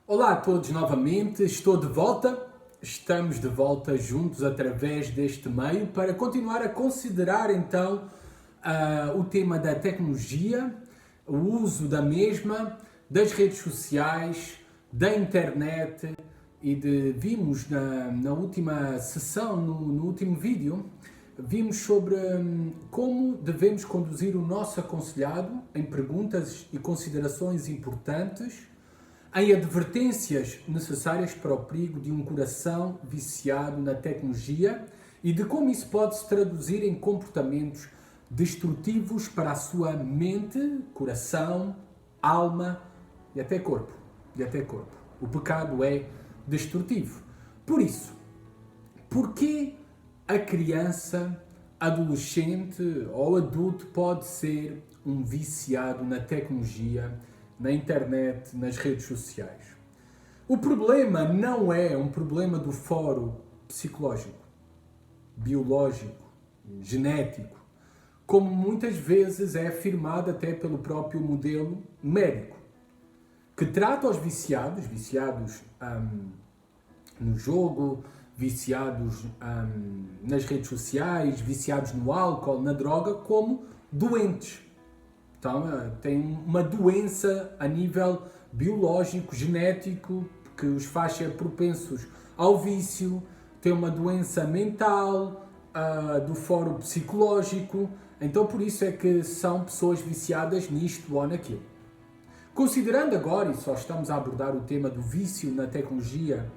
Olá a todos novamente, estou de volta. Estamos de volta juntos através deste meio para continuar a considerar então o tema da tecnologia, o uso da mesma, das redes sociais, da internet vimos na última sessão, no último vídeo, vimos sobre como devemos conduzir o nosso aconselhado em perguntas e considerações importantes, em advertências necessárias para o perigo de um coração viciado na tecnologia e de como isso pode se traduzir em comportamentos destrutivos para a sua mente, coração, alma e até corpo. O pecado é destrutivo. Por isso, porquê a criança, adolescente ou adulto pode ser um viciado na tecnologia, na internet, nas redes sociais? O problema não é um problema do foro psicológico, biológico, genético, como muitas vezes é afirmado até pelo próprio modelo médico, que trata os viciados no jogo, viciados nas redes sociais, viciados no álcool, na droga, como doentes. Então, tem uma doença a nível biológico, genético, que os faz ser propensos ao vício, tem uma doença mental, do foro psicológico. Então, por isso é que são pessoas viciadas nisto ou naquilo. Considerando agora, e só estamos a abordar o tema do vício na tecnologia,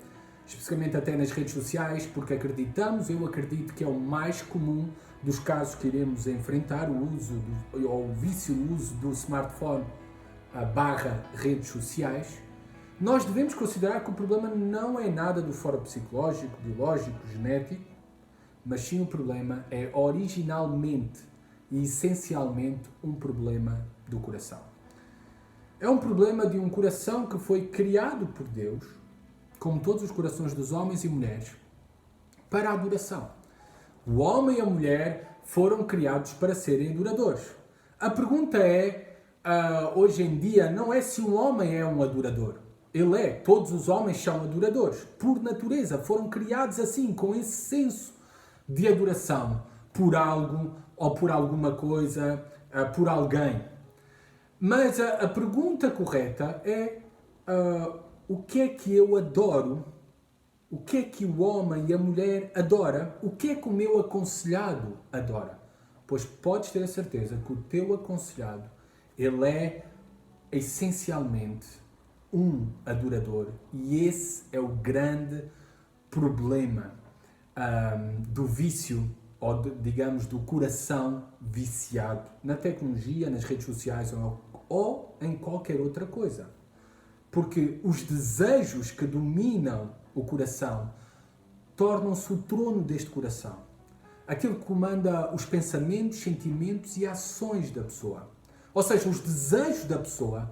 especificamente até nas redes sociais, porque eu acredito que é o mais comum dos casos que iremos enfrentar, o vício no uso do smartphone barra redes sociais. Nós devemos considerar que o problema não é nada do foro psicológico, biológico, genético, mas sim o problema é originalmente e essencialmente um problema do coração. É um problema de um coração que foi criado por Deus, como todos os corações dos homens e mulheres, para a adoração. O homem e a mulher foram criados para serem adoradores. A pergunta é, hoje em dia, não é se um homem é um adorador. Ele é. Todos os homens são adoradores. Por natureza, foram criados assim, com esse senso de adoração por algo ou por alguma coisa, por alguém. Mas a pergunta correta é o que é que eu adoro? O que é que o homem e a mulher adora? O que é que o meu aconselhado adora? Pois podes ter a certeza que o teu aconselhado, ele é essencialmente um adorador. E esse é o grande problema do vício, ou digamos do coração viciado na tecnologia, nas redes sociais ou em qualquer outra coisa. Porque os desejos que dominam o coração tornam-se o trono deste coração. Aquilo que comanda os pensamentos, sentimentos e ações da pessoa. Ou seja, os desejos da pessoa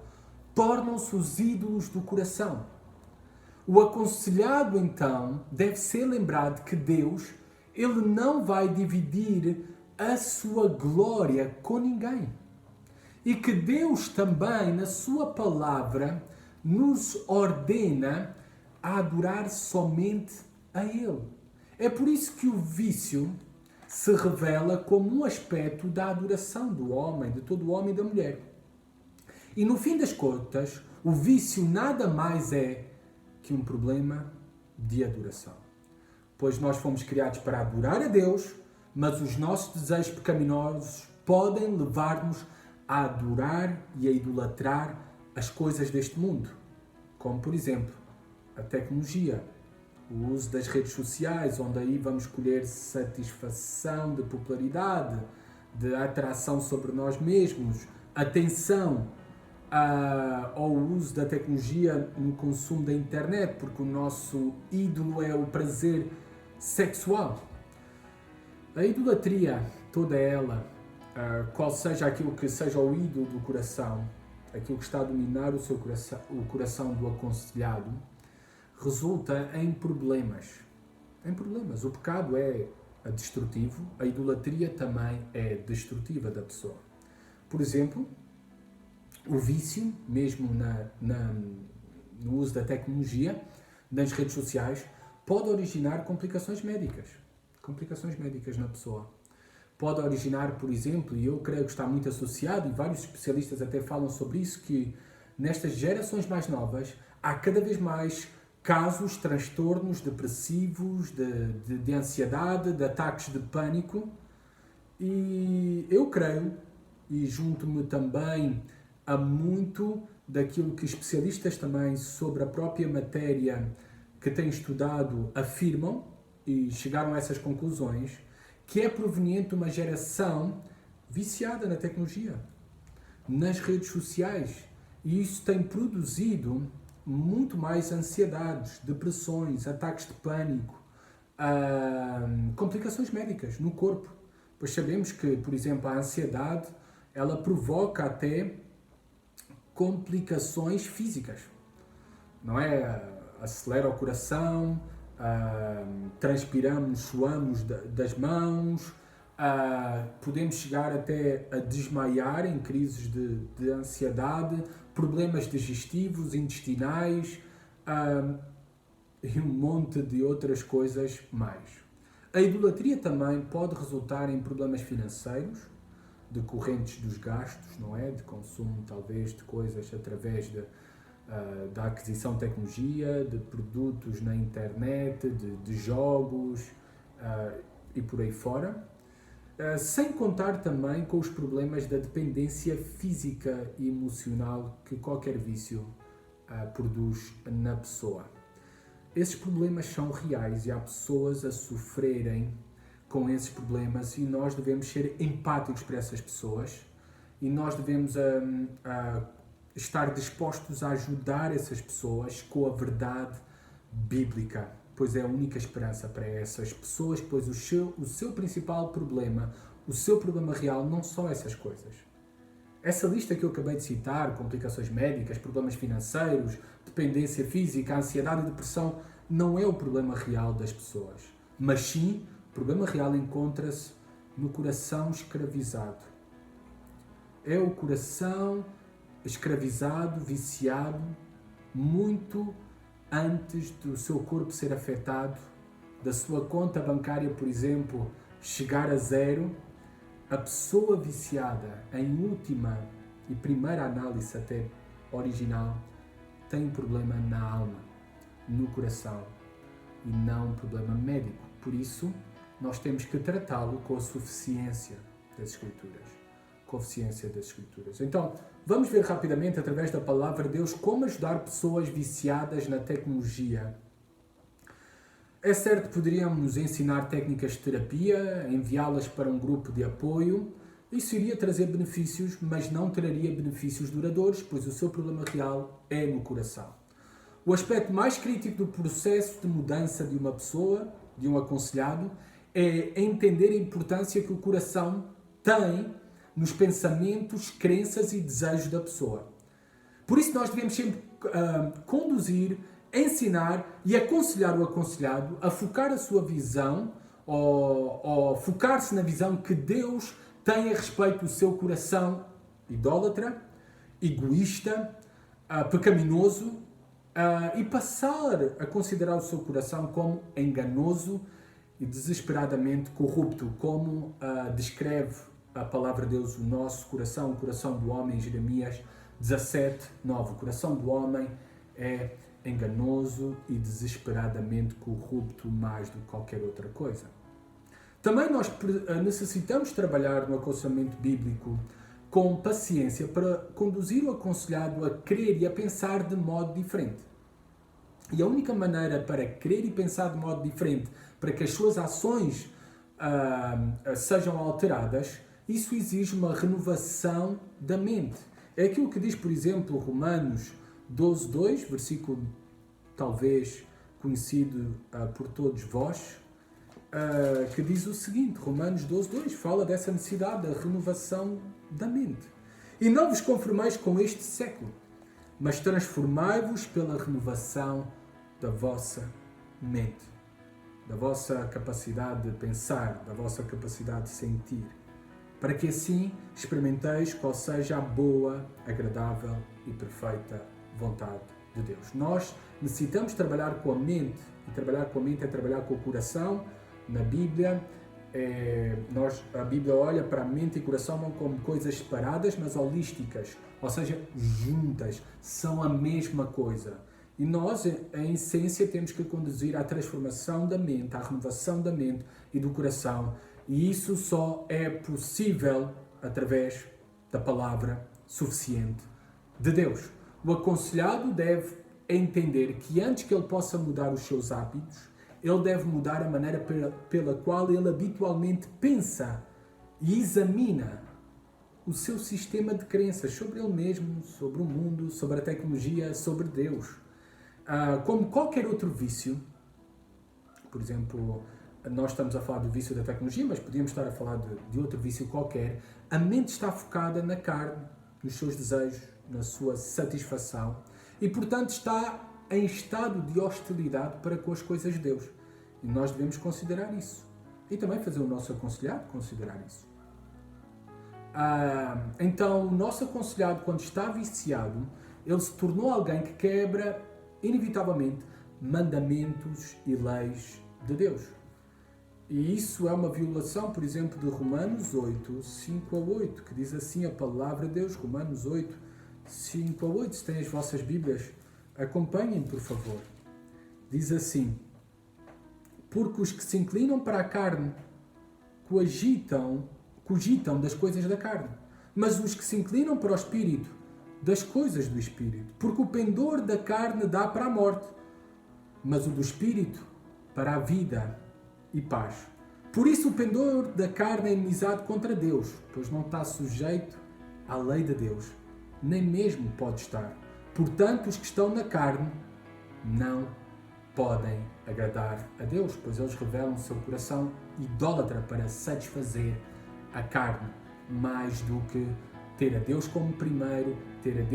tornam-se os ídolos do coração. O aconselhado, então, deve ser lembrado que Deus, ele não vai dividir a sua glória com ninguém. E que Deus também, na sua palavra, nos ordena a adorar somente a Ele. É por isso que o vício se revela como um aspecto da adoração do homem, de todo o homem e da mulher. E no fim das contas, o vício nada mais é que um problema de adoração. Pois nós fomos criados para adorar a Deus, mas os nossos desejos pecaminosos podem levar-nos a adorar e a idolatrar as coisas deste mundo, como por exemplo a tecnologia, o uso das redes sociais, onde aí vamos colher satisfação de popularidade, de atração sobre nós mesmos, atenção ao uso da tecnologia no consumo da internet, porque o nosso ídolo é o prazer sexual. A idolatria, toda ela, qual seja aquilo que seja o ídolo do coração, aquilo que está a dominar o seu coração, o coração do aconselhado, resulta em problemas. O pecado é destrutivo, a idolatria também é destrutiva da pessoa. Por exemplo, o vício, mesmo no uso da tecnologia, nas redes sociais, pode originar complicações médicas na pessoa. Pode originar, por exemplo, e eu creio que está muito associado, e vários especialistas até falam sobre isso, que nestas gerações mais novas há cada vez mais casos, transtornos depressivos, de ansiedade, de ataques de pânico. E eu creio, e junto-me também a muito daquilo que especialistas também sobre a própria matéria que têm estudado afirmam, e chegaram a essas conclusões, que é proveniente de uma geração viciada na tecnologia, nas redes sociais. E isso tem produzido muito mais ansiedades, depressões, ataques de pânico, complicações médicas no corpo. Pois sabemos que, por exemplo, a ansiedade, ela provoca até complicações físicas. Não é? Acelera o coração, transpiramos, suamos das mãos, podemos chegar até a desmaiar em crises de ansiedade, problemas digestivos, intestinais e um monte de outras coisas mais. A idolatria também pode resultar em problemas financeiros, decorrentes dos gastos, não é? De consumo, talvez, de coisas através da aquisição de tecnologia, de produtos na internet, de jogos e por aí fora. Sem contar também com os problemas da dependência física e emocional que qualquer vício produz na pessoa. Esses problemas são reais e há pessoas a sofrerem com esses problemas e nós devemos ser empáticos para essas pessoas e nós devemos estar dispostos a ajudar essas pessoas com a verdade bíblica, pois é a única esperança para essas pessoas, pois o seu principal problema, o seu problema real não são essas coisas. Essa lista que eu acabei de citar, complicações médicas, problemas financeiros, dependência física, ansiedade e depressão, não é o problema real das pessoas, mas sim, o problema real encontra-se no coração escravizado. É o coração escravizado, viciado, muito antes do seu corpo ser afetado, da sua conta bancária, por exemplo, chegar a zero. A pessoa viciada, em última e primeira análise até original, tem um problema na alma, no coração, e não um problema médico. Por isso, nós temos que tratá-lo com a suficiência das Escrituras. Então, vamos ver rapidamente, através da Palavra de Deus, como ajudar pessoas viciadas na tecnologia. É certo que poderíamos ensinar técnicas de terapia, enviá-las para um grupo de apoio. Isso iria trazer benefícios, mas não traria benefícios duradouros, pois o seu problema real é no coração. O aspecto mais crítico do processo de mudança de uma pessoa, de um aconselhado, é entender a importância que o coração tem nos pensamentos, crenças e desejos da pessoa. Por isso nós devemos sempre conduzir, ensinar e aconselhar o aconselhado a focar a sua visão ou focar-se na visão que Deus tem a respeito do seu coração idólatra, egoísta, pecaminoso e passar a considerar o seu coração como enganoso e desesperadamente corrupto, como descreve a palavra de Deus, o nosso coração, o coração do homem, em Jeremias 17:9. O coração do homem é enganoso e desesperadamente corrupto mais do que qualquer outra coisa. Também nós necessitamos trabalhar no aconselhamento bíblico com paciência para conduzir o aconselhado a crer e a pensar de modo diferente. E a única maneira para crer e pensar de modo diferente, para que as suas ações sejam alteradas, isso exige uma renovação da mente. É aquilo que diz, por exemplo, Romanos 12:2, versículo talvez conhecido por todos vós, que diz o seguinte, Romanos 12:2, fala dessa necessidade da renovação da mente. E não vos conformeis com este século, mas transformai-vos pela renovação da vossa mente, da vossa capacidade de pensar, da vossa capacidade de sentir, para que assim experimenteis qual seja a boa, agradável e perfeita vontade de Deus. Nós necessitamos trabalhar com a mente, e trabalhar com a mente é trabalhar com o coração. Na Bíblia, a Bíblia olha para a mente e coração não como coisas separadas, mas holísticas, ou seja, juntas, são a mesma coisa. E nós, em essência, temos que conduzir à transformação da mente, à renovação da mente e do coração. E isso só é possível através da palavra suficiente de Deus. O aconselhado deve entender que antes que ele possa mudar os seus hábitos, ele deve mudar a maneira pela qual ele habitualmente pensa e examina o seu sistema de crenças sobre ele mesmo, sobre o mundo, sobre a tecnologia, sobre Deus. Como qualquer outro vício, por exemplo, nós estamos a falar do vício da tecnologia, mas podíamos estar a falar de outro vício qualquer, a mente está focada na carne, nos seus desejos, na sua satisfação e, portanto, está em estado de hostilidade para com as coisas de Deus. E nós devemos considerar isso. E também fazer o nosso aconselhado considerar isso. Então, o nosso aconselhado, quando está viciado, ele se tornou alguém que quebra, inevitavelmente, mandamentos e leis de Deus. E isso é uma violação, por exemplo, de Romanos 8, 5 a 8, que diz assim a palavra de Deus, Romanos 8, 5 a 8. Se têm as vossas Bíblias, acompanhem, por favor. Diz assim: porque os que se inclinam para a carne cogitam das coisas da carne, mas os que se inclinam para o Espírito, das coisas do Espírito. Porque o pendor da carne dá para a morte, mas o do Espírito para a vida e paz. Por isso o pendor da carne é inimizade contra Deus, pois não está sujeito à lei de Deus, nem mesmo pode estar. Portanto, os que estão na carne não podem agradar a Deus, pois eles revelam o seu coração idólatra para satisfazer a carne, mais do que ter a Deus como primeiro, ter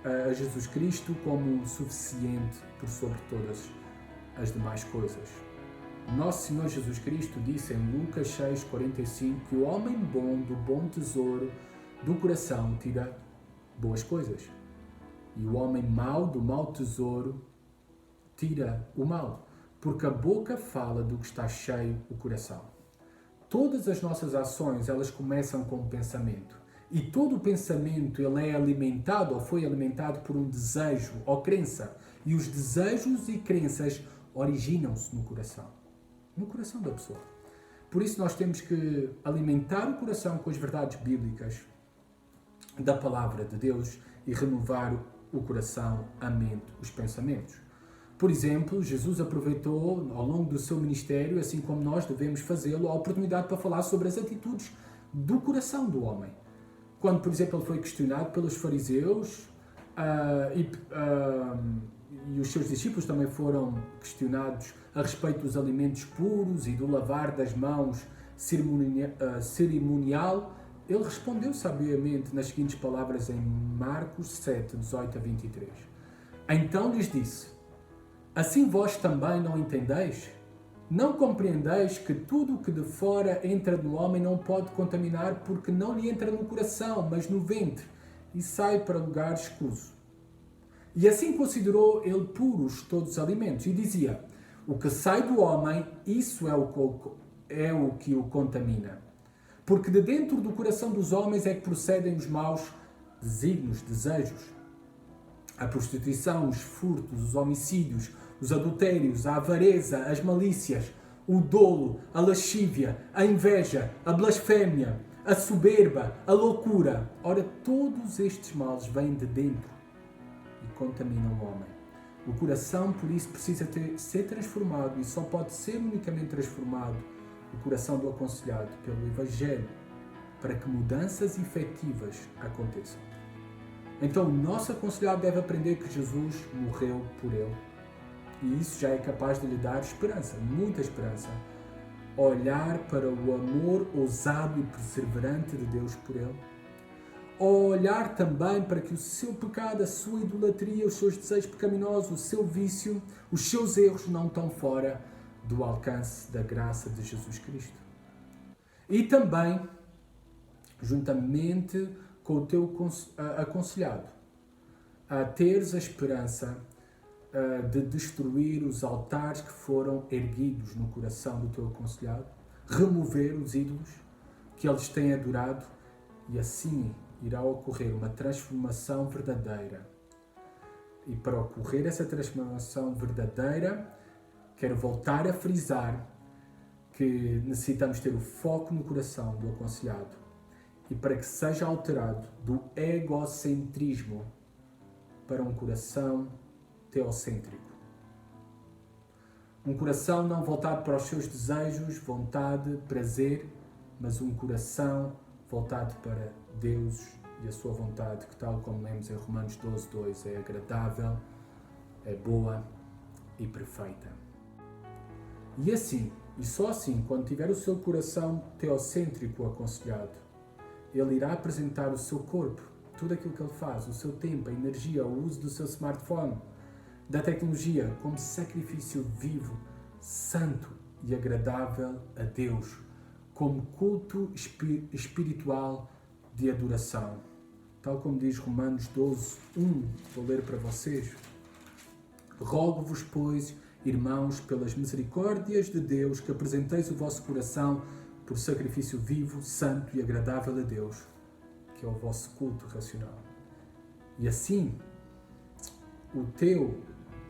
a Jesus Cristo como suficiente por sobre todas as demais coisas. Nosso Senhor Jesus Cristo disse em Lucas 6,45 que o homem bom do bom tesouro do coração tira boas coisas, e o homem mau do mau tesouro tira o mal, porque a boca fala do que está cheio o coração. Todas as nossas ações, elas começam com um pensamento, e todo o pensamento ele é alimentado ou foi alimentado por um desejo ou crença, e os desejos e crenças originam-se no coração da pessoa. Por isso nós temos que alimentar o coração com as verdades bíblicas da palavra de Deus e renovar o coração, a mente, os pensamentos. Por exemplo, Jesus aproveitou ao longo do seu ministério, assim como nós devemos fazê-lo, a oportunidade para falar sobre as atitudes do coração do homem. Quando, por exemplo, ele foi questionado pelos fariseus e os seus discípulos também foram questionados a respeito dos alimentos puros e do lavar das mãos cerimonial, ele respondeu sabiamente nas seguintes palavras em Marcos 7, 18 a 23. Então lhes disse: assim vós também não entendeis? Não compreendeis que tudo o que de fora entra no homem não pode contaminar, porque não lhe entra no coração, mas no ventre, e sai para lugar escuso? E assim considerou ele puros todos os alimentos, e dizia: o que sai do homem, isso é o que o contamina. Porque de dentro do coração dos homens é que procedem os maus desígnios, desejos, a prostituição, os furtos, os homicídios, os adultérios, a avareza, as malícias, o dolo, a lascívia, a inveja, a blasfémia, a soberba, a loucura. Ora, todos estes males vêm de dentro e contaminam o homem. O coração, por isso, precisa ser transformado, e só pode ser unicamente transformado o coração do aconselhado pelo Evangelho, para que mudanças efetivas aconteçam. Então, o nosso aconselhado deve aprender que Jesus morreu por ele, e isso já é capaz de lhe dar esperança, muita esperança. Olhar para o amor ousado e perseverante de Deus por ele. Olhar também para que o seu pecado, a sua idolatria, os seus desejos pecaminosos, o seu vício, os seus erros não estão fora do alcance da graça de Jesus Cristo. E também, juntamente com o teu aconselhado, a teres a esperança de destruir os altares que foram erguidos no coração do teu aconselhado, remover os ídolos que eles têm adorado, e assim irá ocorrer uma transformação verdadeira. E para ocorrer essa transformação verdadeira, quero voltar a frisar que necessitamos ter o foco no coração do aconselhado, e para que seja alterado do egocentrismo para um coração teocêntrico. Um coração não voltado para os seus desejos, vontade, prazer, mas um coração voltado para Deus e a sua vontade, que, tal como lemos em Romanos 12:2, é agradável, é boa e perfeita. E assim, e só assim, quando tiver o seu coração teocêntrico aconselhado, ele irá apresentar o seu corpo, tudo aquilo que ele faz, o seu tempo, a energia, o uso do seu smartphone, da tecnologia, como sacrifício vivo, santo e agradável a Deus, como culto espiritual de adoração. Tal como diz Romanos 12:1, vou ler para vocês. Rogo-vos, pois, irmãos, pelas misericórdias de Deus, que apresenteis o vosso coração por sacrifício vivo, santo e agradável a Deus, que é o vosso culto racional. E assim,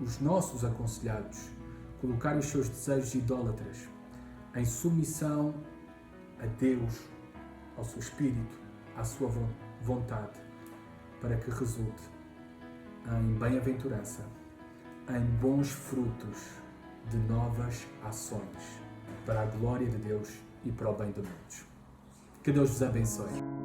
os nossos aconselhados, colocarem os seus desejos idólatras em submissão a Deus, ao seu Espírito, à sua vontade, para que resulte em bem-aventurança, em bons frutos de novas ações, para a glória de Deus e para o bem de muitos. Que Deus vos abençoe.